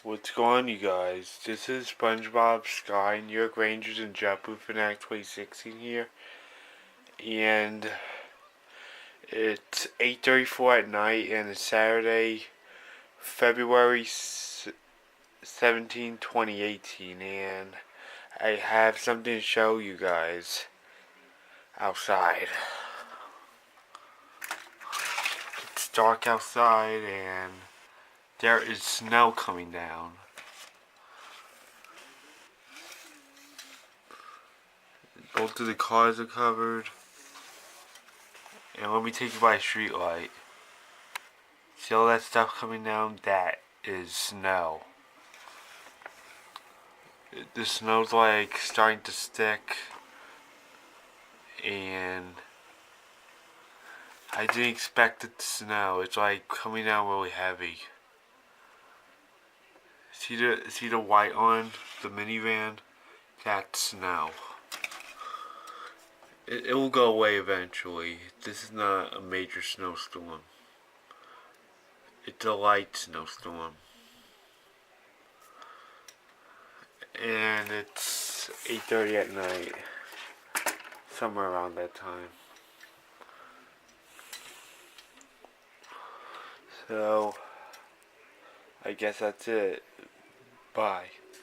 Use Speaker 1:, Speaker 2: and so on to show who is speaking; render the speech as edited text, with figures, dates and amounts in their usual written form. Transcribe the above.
Speaker 1: What's going on, you guys? This is SpongeBob Sky, New York Rangers, and JetBlue Fanatic 2016 here. And it's 8:34 at night, and it's Saturday, February 17, 2018. And I have something to show you guys outside. It's dark outside, and there is snow coming down. Both of the cars are covered. And let me take you by a street light. See all that stuff coming down? That is snow. The snow's like starting to stick. And I didn't expect it to snow. It's like coming down really heavy. See the white on the minivan? That's snow. It will go away eventually. This is not a major snowstorm. It's a light snowstorm. And it's 8:30 at night. Somewhere around that time. So, I guess that's it. Bye.